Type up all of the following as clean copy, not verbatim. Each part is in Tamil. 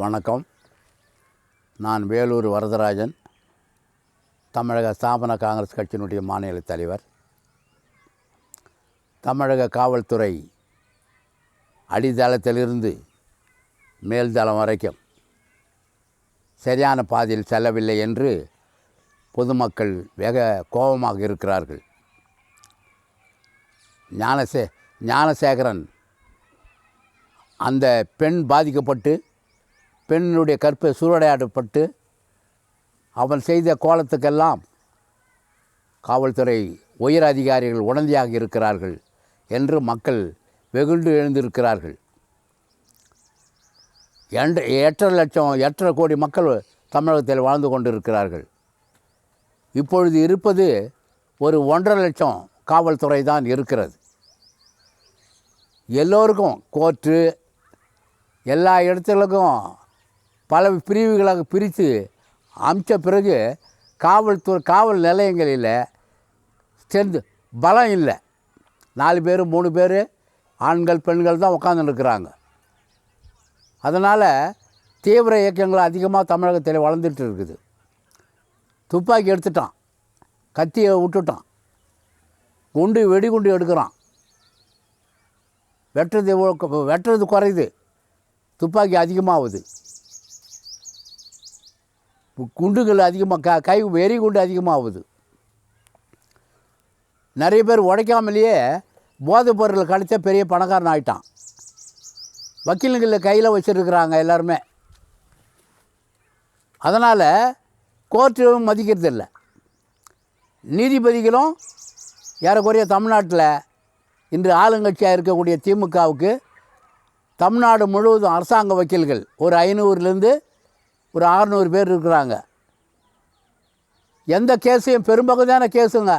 வணக்கம். நான் வேலூர் வரதராஜன், தமிழக ஸ்தாபன காங்கிரஸ் கட்சியினுடைய மாநில தலைவர். தமிழக காவல்துறை அடித்தளத்திலிருந்து மேல்தளம் வரைக்கும் சரியான பாதையில் செல்லவில்லை என்று பொதுமக்கள் வெக கோபமாக இருக்கிறார்கள். ஞானசேகரன் அந்த பெண் பாதிக்கப்பட்டு பெண்ணுடைய கற்பை சூறையாடப்பட்டு அவன் செய்த கோலத்துக்கெல்லாம் காவல்துறை உயர் அதிகாரிகள் உடந்தையாக இருக்கிறார்கள் என்று மக்கள் வெகுண்டு எழுந்திருக்கிறார்கள். 8.5 கோடி மக்கள் தமிழகத்தில் வாழ்ந்து கொண்டிருக்கிறார்கள். இப்பொழுது இருப்பது ஒரு 1.5 லட்சம் காவல்துறை தான் இருக்கிறது. எல்லோருக்கும் கோர்ட்டு எல்லா இடத்துலக்கும் பல பிரிவுகளாக பிரித்து அமைச்ச பிறகு காவல் நிலையங்களில் ஸ்ட்ரென்த் பலம் இல்லை. 4 பேர் 3 பேர் ஆண்கள் பெண்கள் தான் உட்காந்துருக்குறாங்க. அதனால் தீவிர இயக்கங்கள் அதிகமாக தமிழகத்தில் வளர்ந்துட்டு இருக்குது. துப்பாக்கி எடுத்துட்டான், கத்தியை விட்டுட்டான், வெடிகுண்டு எடுக்கிறான். வெட்டுறது குறையுது, துப்பாக்கி அதிகமாகுது. குண்டுகள் அதிகமாக கை வெறி குண்டு அதிகமாகுது. நிறைய பேர் உடைக்காமலேயே போதைப் பொருள் கிடைச்ச பெரிய பணக்காரன் ஆகிட்டான். வக்கீல்களில் கையில் வச்சுருக்கிறாங்க எல்லாருமே. அதனால் கோர்ட்டும் மதிக்கிறது இல்லை. நீதிபதிகளும் ஏறக்குறைய தமிழ்நாட்டில் இன்று ஆளுங்கட்சியாக இருக்கக்கூடிய திமுகவுக்கு தமிழ்நாடு முழுவதும் அரசாங்க வக்கீல்கள் ஒரு 500லேருந்து ஒரு 600 பேர் இருக்கிறாங்க. எந்த கேஸையும் பெரும்பகுதியான கேஸுங்க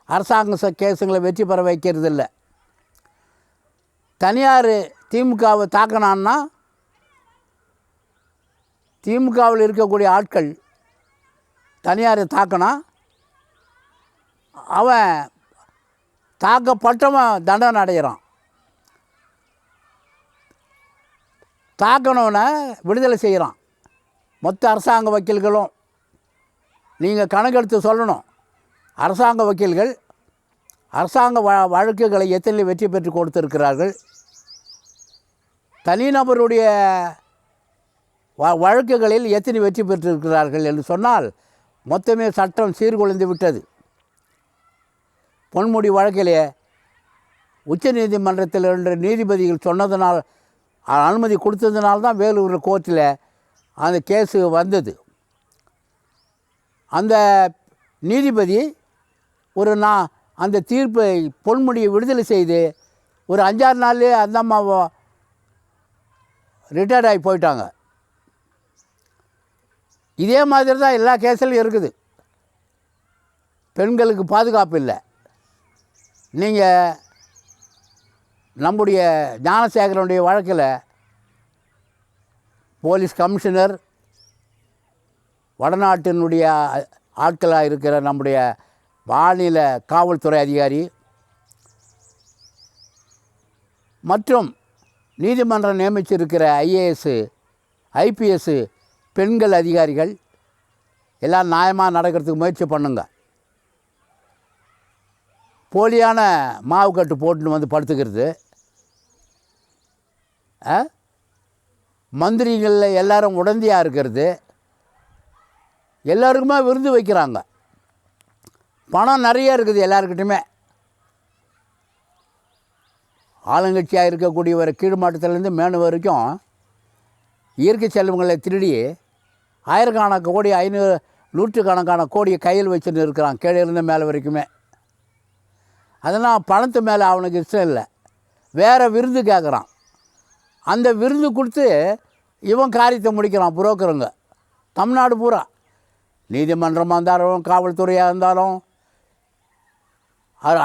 அரசாங்க கேஸுங்களை வெற்றி பெற வைக்கிறது இல்லை. தனியார் திமுகவை தாக்கினான்னா திமுகவில் இருக்கக்கூடிய ஆட்கள் தனியாரை தாக்கினா அவன் தாக்கப்பட்டவன் தண்டனை அடைகிறான். தாக்கணுன்னு விடுதலை செய்கிறான். மொத்த அரசாங்க வக்கீல்களும் நீங்கள் கணக்கெடுத்து சொல்லணும். அரசாங்க வக்கீல்கள் அரசாங்க வழக்குகளை எத்தனை வெற்றி பெற்று கொடுத்திருக்கிறார்கள். தனிநபருடைய வழக்குகளில் எத்தனை வெற்றி பெற்றிருக்கிறார்கள் என்று சொன்னால் மொத்தமே சட்டம் சீர்குலைந்து விட்டது. பொன்முடி வழக்கிலே உச்சநீதிமன்றத்தில் 2 நீதிபதிகள் சொன்னதனால் அனுமதி கொடுத்ததுனால்தான் வேலூர் கோர்ட்டில் அந்த கேஸு வந்தது. அந்த நீதிபதி அந்த தீர்ப்பை பொன்முடியை விடுதலை செய்து ஒரு 5-6 நாள்லேயே அந்த அம்மாவை ரிட்டையர்ட் ஆகி போயிட்டாங்க. இதே மாதிரி தான் எல்லா கேஸ்லையும் இருக்குது. பெண்களுக்கு பாதுகாப்பு இல்லை. நீங்கள் நம்முடைய ஞானசேகரனுடைய வழக்கில் போலீஸ் கமிஷனர், வடநாட்டினுடைய ஆட்களாக இருக்கிற நம்முடைய மாநில காவல்துறை அதிகாரி மற்றும் நீதிமன்றம் நியமிச்சிருக்கிற ஐஏஎஸ் ஐபிஎஸ் பெண்கள் அதிகாரிகள் எல்லாம் நியாயமாக நடக்கிறதுக்கு முயற்சி பண்ணுங்க. போலியான மாவு கட்டு போட்டுன்னு வந்து படுத்துக்கிறது, மந்திரிகளில் எல்லாரும் உடந்தையாக இருக்கிறது, எல்லாருக்குமே விருது வைக்கிறாங்க. பணம் நிறைய இருக்குது எல்லாருக்கிட்டையுமே. ஆளுங்கட்சியாக இருக்கக்கூடியவர் கீழ்மாட்டத்திலேருந்து மேனு வரைக்கும் இயற்கை செல்வங்களை திருடி ஆயிரக்கணக்கான கோடி 100 கோடியை கையில் வச்சுன்னு இருக்கிறான், கீழே இருந்து மேலே வரைக்குமே. அதெல்லாம் பணத்து மேலே அவனுக்கு இஷ்டம் இல்லை, வேறு விருது கேட்குறான். அந்த விருது கொடுத்து இவன் காரியத்தை முடிக்கிறான். புரோக்கருங்க தமிழ்நாடு பூரா, நீதிமன்றமாக இருந்தாலும் காவல்துறையாக இருந்தாலும்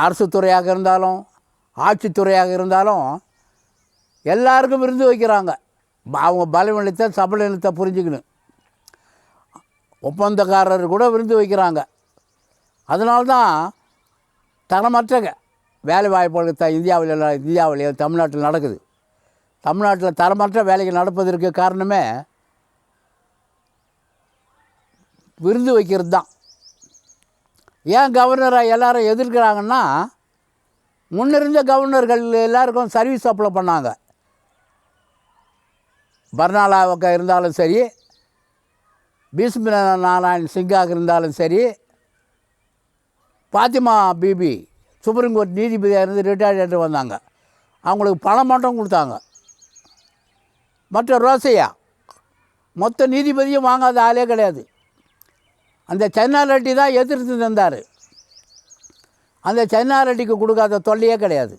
அரசு துறையாக இருந்தாலும் ஆட்சித்துறையாக இருந்தாலும் எல்லாருக்கும் விருது வைக்கிறாங்க. அவங்க பலவீனத்தை சபலீனத்தை புரிஞ்சுக்கணும். ஒப்பந்தக்காரர் கூட விருது வைக்கிறாங்க. அதனால்தான் தரமற்ற வேலை வாய்ப்புகள் இந்தியாவில் தமிழ்நாட்டில் நடக்குது. தமிழ்நாட்டில் தரமற்ற வேலைகள் நடப்பதற்கு காரணமே விருந்து வைக்கிறது தான். ஏன் கவர்னரை எல்லாரும் எதிர்க்கிறாங்கன்னா, முன்னிருந்த கவர்னர்கள் எல்லாருக்கும் சர்வீஸ் அப்ளை பண்ணாங்க. பர்னாலாவுக்கு இருந்தாலும் சரி, பீஷ்ம நாராயண் சிங்காக இருந்தாலும் சரி, பாத்திமா பிபி சுப்ரீம் கோர்ட் நீதிபதியாக இருந்து ரிட்டையர்டு வந்தாங்க. அவங்களுக்கு பணம் மட்டும் கொடுத்தாங்க. மற்ற ரோசையா மொத்த நீதிபதியும் வாங்காத ஆளே கிடையாது. அந்த சைனா ரெட்டி தான் எதிர்த்து தந்தார். அந்த சைனா ரெட்டிக்கு கொடுக்காத தொல்லையே கிடையாது.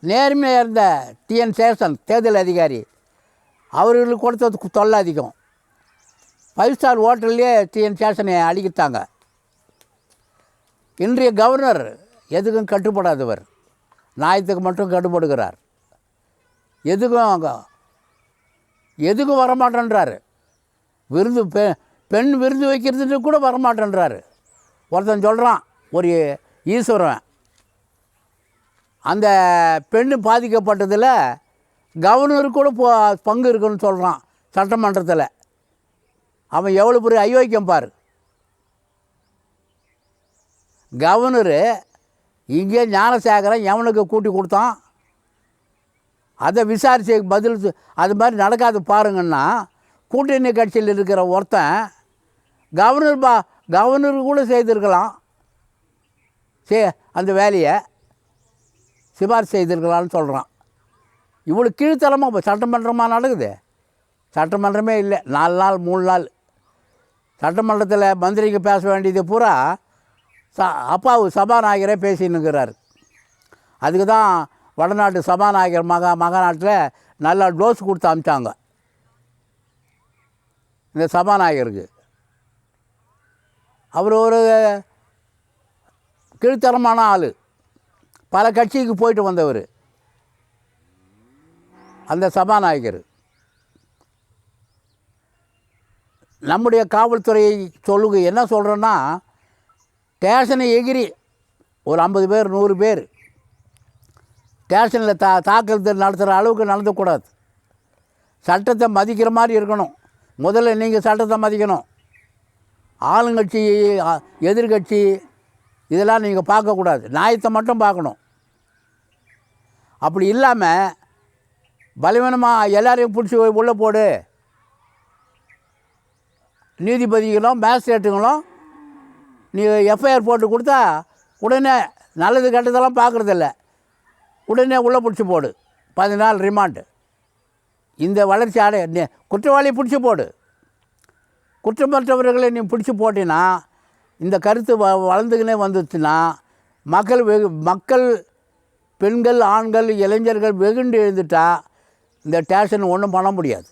நேர்மையாக இருந்த டிஎன் சேஷன் தேர்தல் அதிகாரி, அவர்களுக்கு கொடுத்தது தொல்லை அதிகம். 5 ஸ்டார் ஹோட்டல்லே டிஎன் சேஷனை அடிக்கிட்டாங்க. இன்றைய கவர்னர் எதுக்கும் கட்டுப்படாதவர், நியாயத்துக்கு மட்டும் கட்டுப்படுகிறார். எதுக்கும் வரமாட்டேன்றார். விருந்து பெண் விருந்து வைக்கிறதுக்கு கூட வரமாட்டேன்றார். ஒருத்தன் சொல்கிறான், ஒரு ஈஸ்வரன், அந்த பெண்ணு பாதிக்கப்பட்டதில் கவர்னருக்கு கூட பங்கு இருக்குன்னு சொல்கிறான் சட்டமன்றத்தில். அவன் எவ்வளோ பெரிய அயோக்கியம் பாரு. கவர்னரு இங்கே ஞானசேகரன் எவனுக்கு கூட்டி கொடுத்தான், அதை விசாரித்து பதில் அது மாதிரி நடக்காது பாருங்கன்னா, கூட்டணி கட்சியில் இருக்கிற ஒருத்தன் கவர்னருக்கு கூட செய்திருக்கலாம், அந்த வேலையை சிபாரிசு செய்திருக்கலான்னு சொல்கிறான். இவ்வளோ கீழ்த்தரமாக இப்போ சட்டமன்றமாக நடக்குது. சட்டமன்றமே இல்லை. 4 நாள் 3 நாள் சட்டமன்றத்தில் மந்திரிக்கு பேச வேண்டியது பூரா அப்பாவு சபாநாயகரே பேசின்னுக்கிறார். அதுக்கு தான் வடநாட்டு சபாநாயகர் மகாநாட்டில் நல்லா டோஸ் கொடுத்து அமிச்சாங்க இந்த சபாநாயகருக்கு. அவர் ஒரு கீழ்த்தரமான ஆள், பல கட்சிக்கு போயிட்டு வந்தவர் அந்த சபாநாயகர். நம்முடைய காவல்துறையை என்ன சொல்கிறேன்னா, ஸ்டேஷனை எகிரி ஒரு 50 பேர் 100 பேர் ஸ்டேஷனில் தாக்கல் நடத்துகிற அளவுக்கு நடந்தக்கூடாது. சட்டத்தை மதிக்கிற மாதிரி இருக்கணும். முதல்ல நீங்கள் சட்டத்தை மதிக்கணும். ஆளுங்கட்சி எதிர்கட்சி இதெல்லாம் நீங்கள் பார்க்கக்கூடாது. நியாயத்தை மட்டும் பார்க்கணும். அப்படி இல்லாமல் பலவீனமாக எல்லாரையும் பிடிச்சி உள்ளே போடு, நீதிபதிகளும் மேஜிஸ்ட்ரேட்டுங்களும் நீ எஃப்ஐஆர் போட்டு கொடுத்தா உடனே நல்லது கெட்டதெல்லாம் பார்க்குறதில்ல, உடனே உள்ளே பிடிச்சி போடு, 10 நாள் ரிமாண்டு. இந்த வளர்ச்சி குற்றவாளியை பிடிச்சி போடு. குற்றமற்றவர்களை நீ பிடிச்சி போட்டினா இந்த கருத்து வளர்ந்துக்கினே வந்துச்சுன்னா மக்கள் பெண்கள் ஆண்கள் இளைஞர்கள் வெகுண்டு எழுந்துட்டா இந்த ஸ்டேஷன் ஒன்றும் பண்ண முடியாது.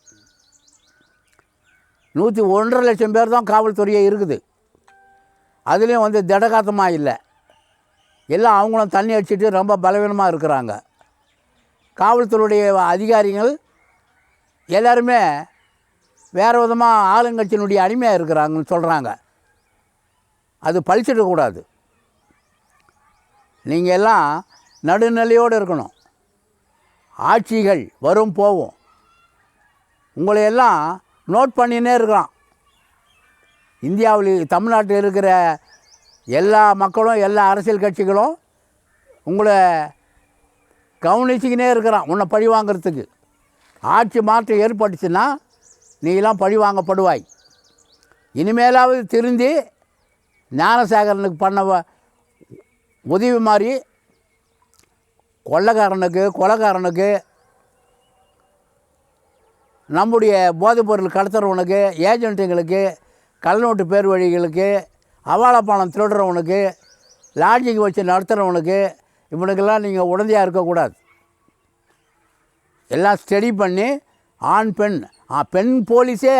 101.5 லட்சம் பேர் தான் காவல்துறையே இருக்குது. அதுலேயும் திடகாத்தமாக இல்லை, எல்லாம் அவங்களும் தண்ணி அடிச்சுட்டு ரொம்ப பலவீனமாக இருக்கிறாங்க. காவல்துறையுடைய அதிகாரிகள் எல்லாருமே வேறு விதமாக ஆளுங்கட்சியினுடைய அடிமையாக இருக்கிறாங்கன்னு சொல்கிறாங்க. அது பழிச்சிடக்கூடாது. நீங்கள் எல்லாம் நடுநிலையோடு இருக்கணும். ஆட்சிகள் வரும் போகும், உங்களை எல்லாம் நோட் பண்ணினே இருக்கிறான். இந்தியாவில் தமிழ்நாட்டில் இருக்கிற எல்லா மக்களும் எல்லா அரசியல் கட்சிகளும் உங்களை கவனிச்சிக்கினே இருக்கிறான் உன்னை பழி வாங்கிறதுக்கு. ஆட்சி மாற்றம் ஏற்பட்டுச்சுன்னா நீலாம் பழி வாங்கப்படுவாய். இனிமேலாவது திருந்தி ஞானசேகரனுக்கு பண்ண உதவி மாதிரி கொலைக்காரனுக்கு நம்முடைய போதைப்பொருள் கடத்துறவனுக்கு, ஏஜென்ட்டுங்களுக்கு, கள்ளநோட்டு பேர் வழிகளுக்கு, அவாள பணம் திருடுறவனுக்கு, லாட்ஜிங் வச்சு நடத்துகிறவனுக்கு, இவனுக்கெல்லாம் நீங்கள் உடந்தையாக இருக்கக்கூடாது. எல்லாம் ஸ்டடி பண்ணி ஆண் பெண் போலீஸே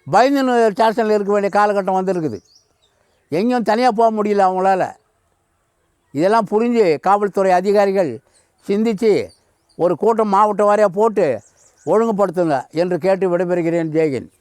பயந்து ஸ்டேஷனில் இருக்க வேண்டிய காலகட்டம் வந்திருக்குது. எங்கேயும் தனியாக போக முடியல அவங்களால. இதெல்லாம் புரிஞ்சு காவல்துறை அதிகாரிகள் சிந்தித்து ஒரு கூட்டம் மாவட்ட வாரியாக போட்டு ஒழுங்குபடுத்துங்க என்று கேட்டு விடைபெறுகிறேன். ஜெய்ஹிந்த்.